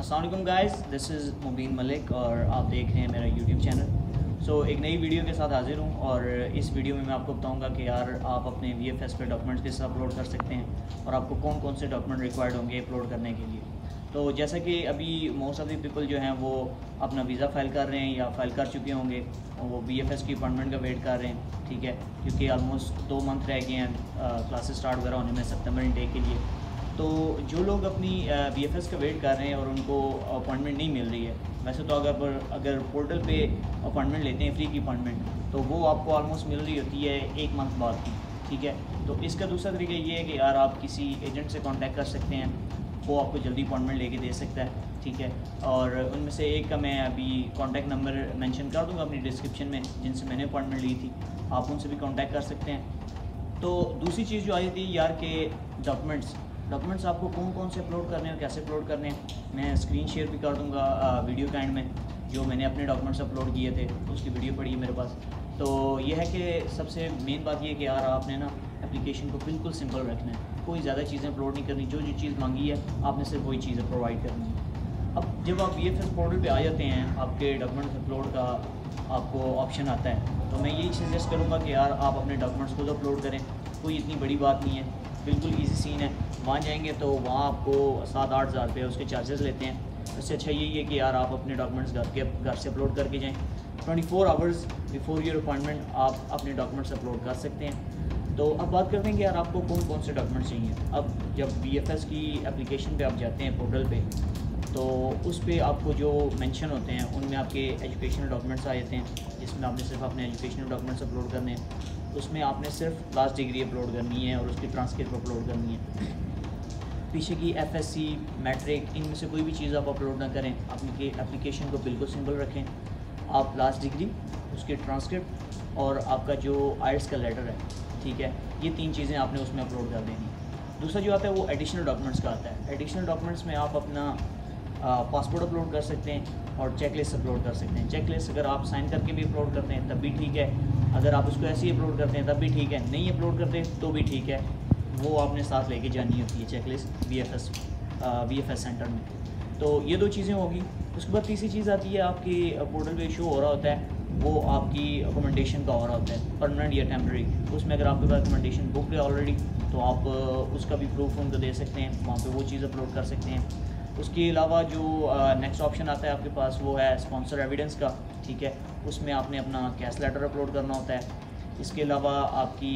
अस्सलाम वालेकुम guys, this is मुबीन मलिक और आप देख रहे हैं मेरा यूट्यूब चैनल। एक नई वीडियो के साथ हाजिर हूँ और इस वीडियो में मैं आपको बताऊँगा कि यार आप अपने VFS पे डॉक्यूमेंट्स किस अपलोड कर सकते हैं और आपको कौन कौन से डॉक्यूमेंट रिक्वायर्ड होंगे अपलोड करने के लिए। तो जैसा कि अभी मोस्ट ऑफ द पीपल जो हैं वो अपना वीज़ा फ़ाइल कर रहे हैं या फ़ाइल कर चुके होंगे और वो VFS की अपॉइंटमेंट का वेट कर रहे हैं, ठीक है, क्योंकि ऑलमोस्ट 2 मंथ रह गए हैं क्लासेस स्टार्ट वगैरह होने में सितंबर इनटेक के लिए। तो जो लोग अपनी VFS का वेट कर रहे हैं और उनको अपॉइंटमेंट नहीं मिल रही है, वैसे तो अगर पोर्टल पे अपॉइंटमेंट लेते हैं फ्री की अपॉइंटमेंट, तो वो आपको ऑलमोस्ट मिल रही होती है 1 मंथ बाद की, ठीक है। तो इसका दूसरा तरीका ये है कि यार आप किसी एजेंट से कांटेक्ट कर सकते हैं, वो आपको जल्दी अपॉइंटमेंट लेके दे सकता है, ठीक है। और उनमें से एक का मैं अभी कॉन्टैक्ट नंबर मेंशन कर दूँगा अपनी डिस्क्रिप्शन में, जिनसे मैंने अपॉइंटमेंट ली थी, आप उनसे भी कॉन्टैक्ट कर सकते हैं। तो दूसरी चीज़ जो आई थी यार के डॉक्यूमेंट्स आपको कौन कौन से अपलोड करने हैं और कैसे अपलोड करने हैं, मैं स्क्रीन शेयर भी कर दूंगा वीडियो के एंड में। जो मैंने अपने डॉक्यूमेंट्स अपलोड किए थे उसकी वीडियो पड़ी है मेरे पास। तो ये है कि सबसे मेन बात ये है कि यार आपने ना एप्लीकेशन को बिल्कुल सिंपल रखना है, कोई ज़्यादा चीज़ें अपलोड नहीं करनी, जो चीज़ मांगी है आपने सिर्फ वही चीज़ें प्रोवाइड करनी है। अब जब आप VFS पोर्टल पे आ जाते हैं, आपके डॉक्यूमेंट्स अपलोड का आपको ऑप्शन आता है, तो मैं यही सजेस्ट करूँगा कि यार आप अपने डॉक्यूमेंट्स खुद अपलोड करें, कोई इतनी बड़ी बात नहीं है, बिल्कुल ईजी सीन है। वहाँ जाएंगे तो वहाँ आपको 7-8 हज़ार रुपये उसके चार्जेस लेते हैं। इससे अच्छा यही है कि यार आप अपने डॉक्यूमेंट्स घर से अपलोड करके जाएँ। 24 आवर्स बिफोर योर अपॉइंटमेंट आप अपने डॉक्यूमेंट्स अपलोड कर सकते हैं। तो अब बात करते हैं कि यार आपको कौन कौन से डॉक्यूमेंट्स चाहिए। अब जब VFS की एप्लीकेशन पे आप जाते हैं पोर्टल पे, तो उस पर आपको जो मेंशन होते हैं उनमें आपके एजुकेशनल डॉक्यूमेंट्स आ जाते हैं, जिसमें आपने सिर्फ अपने एजुकेशनल डॉक्यूमेंट्स अपलोड करने हैं। उसमें आपने सिर्फ लास्ट डिग्री अपलोड करनी है और उसकी ट्रांसक्रिप्ट अपलोड करनी है। पीछे की FSC, मैट्रिक, इनमें से कोई भी चीज़ आप अपलोड ना करें, अपनी एप्लीकेशन को बिल्कुल सिंपल रखें। आप लास्ट डिग्री, उसकी ट्रांसक्रिप्ट और आपका जो IELTS का लेटर है, ठीक है, ये 3 चीज़ें आपने उसमें अपलोड कर देनी है। दूसरा जो आता है वो एडिशनल डॉक्यूमेंट्स का आता है। एडिशनल डॉक्यूमेंट्स में आप अपना पासपोर्ट अपलोड कर सकते हैं और चेकलिस्ट अपलोड कर सकते हैं। चेकलिस्ट अगर आप साइन करके भी अपलोड करते हैं तब भी ठीक है, अगर आप उसको ऐसे ही अपलोड करते हैं तब भी ठीक है, नहीं अपलोड करते तो भी ठीक है, वो आपने साथ लेके जानी होती है चेकलिस्ट VFS सेंटर में। तो ये 2 चीज़ें होगी। उसके बाद तीसरी चीज़ आती है, आपकी पोर्टल पे शो हो रहा होता है, वो आपकी अकोमोडेशन का हो रहा होता है, परमानेंट या टेम्प्रेरी। उसमें अगर आपके पास अकोमोडेशन बुक है ऑलरेडी, तो आप उसका भी प्रूफ उनको दे सकते हैं, वहाँ पे वो चीज़ अपलोड कर सकते हैं। उसके अलावा जो नेक्स्ट ऑप्शन आता है आपके पास, वो है स्पॉन्सर एविडेंस का, ठीक है। उसमें आपने अपना कैश लेटर अपलोड करना होता है। इसके अलावा आपकी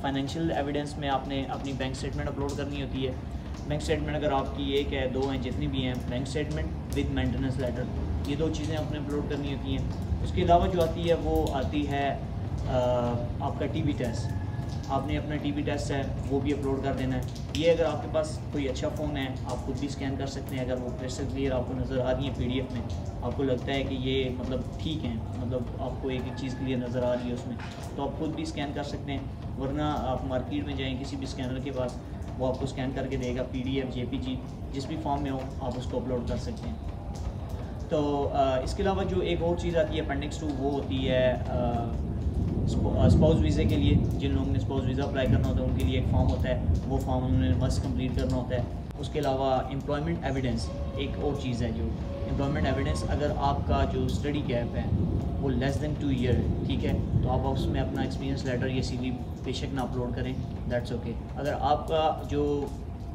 फाइनेंशियल एविडेंस में आपने अपनी बैंक स्टेटमेंट अपलोड करनी होती है। बैंक स्टेटमेंट अगर आपकी 1 है, 2 हैं, जितनी भी हैं, bank statement with maintenance letter, ये 2 चीज़ें आपने अपलोड करनी होती हैं। उसके अलावा जो आती है वो आती है आपका TB टेस्ट। आपने अपना TB टेस्ट है वो भी अपलोड कर देना है। ये अगर आपके पास कोई अच्छा फ़ोन है, आप खुद भी स्कैन कर सकते हैं। अगर वो क्रिस्टल क्लियर आपको नज़र आ रही है PDF में, आपको लगता है कि ये मतलब ठीक है, मतलब आपको एक एक चीज़ क्लियर नज़र आ रही है उसमें, तो आप खुद भी स्कैन कर सकते हैं। वरना आप मार्केट में जाएँ किसी भी स्कैनर के पास, वो आपको स्कैन करके देगा, PDF, JPG, जिस भी फॉर्म में हो आप उसको अपलोड कर सकते हैं। तो इसके अलावा जो एक और चीज़ आती है अपेंडिक्स 2, वो होती है स्पाउस वीज़े के लिए। जिन लोगों ने स्पाउस वीज़ा अप्लाई करना होता है उनके लिए एक फॉर्म होता है, वो फॉर्म उन्होंने मस्ट कंप्लीट करना होता है। उसके अलावा एम्प्लॉयमेंट एविडेंस एक और चीज़ है, जो एम्प्लॉयमेंट एविडेंस, अगर आपका जो स्टडी गैप है वो लेस देन 2 ईयर, ठीक है, तो आप उसमें अपना एक्सपीरियंस लेटर या CV बेशक ना अपलोड करें, दैट्स ओके। अगर आपका जो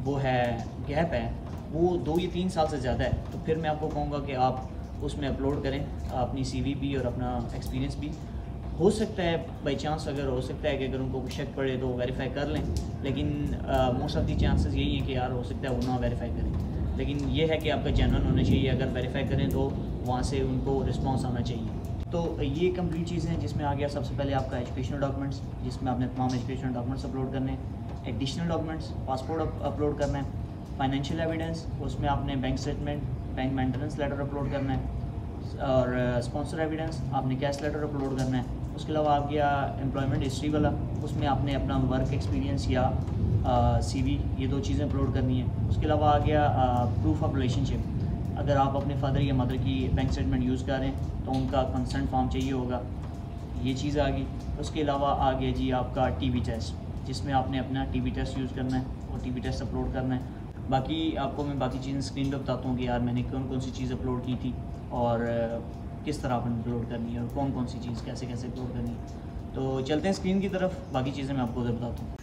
वो है गैप है वो 2 या 3 साल से ज़्यादा है, तो फिर मैं आपको कहूँगा कि आप उसमें अपलोड करें अपनी CV भी और अपना एक्सपीरियंस भी। हो सकता है बाई चांस, अगर हो सकता है कि अगर उनको कुछ शक पड़े तो वेरीफाई कर लें, लेकिन मोस्ट ऑफ दी चांसेस यही है कि यार हो सकता है वो ना वेरीफाई करें। लेकिन ये है कि आपका जेन्युइन होना चाहिए, अगर वेरीफाई करें तो वहाँ से उनको रिस्पांस आना चाहिए। तो ये कंप्लीट चीज़ें हैं, जिसमें आ गया सबसे पहले आपका एजुकेशनल डॉक्यूमेंट्स, जिसमें आपने तमाम एजुकेशनल डॉक्यूमेंट्स अपलोड करने हैं। एडिशनल डॉक्यूमेंट्स, पासपोर्ट अपलोड करना है। फाइनेंशियल एविडेंस, उसमें आपने bank statement, bank maintenance letter upload करना है। और स्पॉन्सर एविडेंस, आपने कैश लेटर अपलोड करना है। उसके अलावा आ गया एम्प्लॉयमेंट हिस्ट्री वाला, उसमें आपने अपना वर्क एक्सपीरियंस या CV, ये 2 चीज़ें अपलोड करनी है। उसके अलावा आ गया प्रूफ ऑफ रिलेशनशिप, अगर आप अपने फादर या मदर की बैंक स्टेटमेंट यूज़ कर रहे हैं तो उनका कंसर्न फॉर्म चाहिए होगा, ये चीज़ आ गई। उसके अलावा आ गया जी आपका TB टेस्ट, जिसमें आपने अपना TB टेस्ट यूज़ करना है और TB टेस्ट अपलोड करना है। बाकी आपको मैं बाकी चीज़ें स्क्रीन पे बताता हूँ कि यार मैंने कौन कौन सी चीज़ अपलोड की थी और किस तरह आपने अपलोड करनी है और कौन कौन सी चीज़ कैसे कैसे अपलोड करनी है। तो चलते हैं स्क्रीन की तरफ, बाकी चीज़ें मैं आपको उधर बताता हूँ।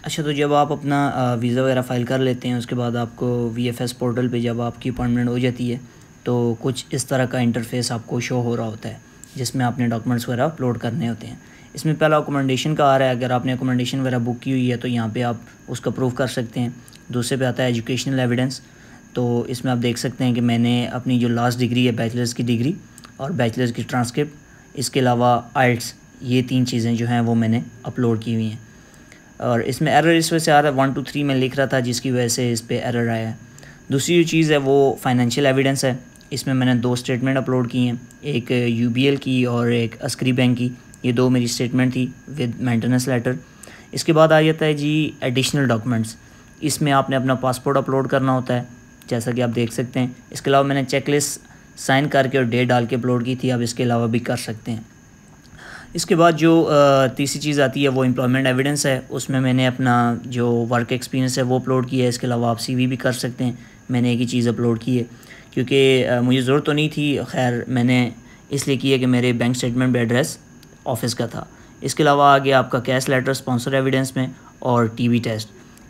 अच्छा, तो जब आप अपना वीज़ा वगैरह फ़ाइल कर लेते हैं, उसके बाद आपको VFS पोर्टल पे जब आपकी अपॉइंटमेंट हो जाती है तो कुछ इस तरह का इंटरफेस आपको शो हो रहा होता है जिसमें आपने डॉक्यूमेंट्स वगैरह अपलोड करने होते हैं। इसमें पहला अकोमोडेशन का आ रहा है, अगर आपने अकोमोडेशन वगैरह बुक की हुई है तो यहाँ पे आप उसका प्रूफ कर सकते हैं। दूसरे पे आता है एजुकेशनल एविडेंस, तो इसमें आप देख सकते हैं कि मैंने अपनी जो लास्ट डिग्री है बैचलर्स की डिग्री और बैचलर्स की ट्रांसक्रिप्ट, इसके अलावा आइल्स, ये 3 चीज़ें जो हैं वो मैंने अपलोड की हुई हैं। और इसमें एरर इस वजह से आ रहा है 1 2 3 में लिख रहा था जिसकी वजह से इस पे एरर आया है। दूसरी जो चीज़ है वो फाइनेंशियल एविडेंस है। इसमें मैंने 2 स्टेटमेंट अपलोड की हैं, एक UBL की और एक अस्करी बैंक की। ये 2 मेरी स्टेटमेंट थी विद मेंटेनेंस लेटर। इसके बाद आ जाता है जी एडिशनल डॉक्यूमेंट्स। इसमें आपने अपना पासपोर्ट अपलोड करना होता है जैसा कि आप देख सकते हैं। इसके अलावा मैंने चेकलिस्ट साइन करके और डेट डाल के अपलोड की थी, आप इसके अलावा भी कर सकते हैं। इसके बाद जो तीसरी चीज़ आती है वो एम्प्लॉयमेंट एविडेंस है। उसमें मैंने अपना जो वर्क एक्सपीरियंस है वो अपलोड किया है। इसके अलावा आप CV भी कर सकते हैं। मैंने एक ही चीज़ अपलोड की है क्योंकि मुझे ज़रूरत तो नहीं थी, खैर मैंने इसलिए की है कि मेरे बैंक स्टेटमेंट पे एड्रेस ऑफिस का था। इसके अलावा आगे आपका कैश लेटर स्पॉन्सर एविडेंस में और TB टेस्ट,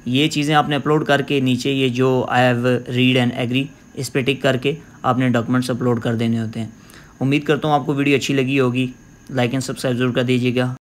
ये चीज़ें आपने अपलोड करके नीचे ये जो I have read and agree इस पर टिक करके आपने डॉक्यूमेंट्स अपलोड कर देने होते हैं। उम्मीद करता हूँ आपको वीडियो अच्छी लगी होगी। लाइक एंड सब्सक्राइब ज़रूर कर दीजिएगा।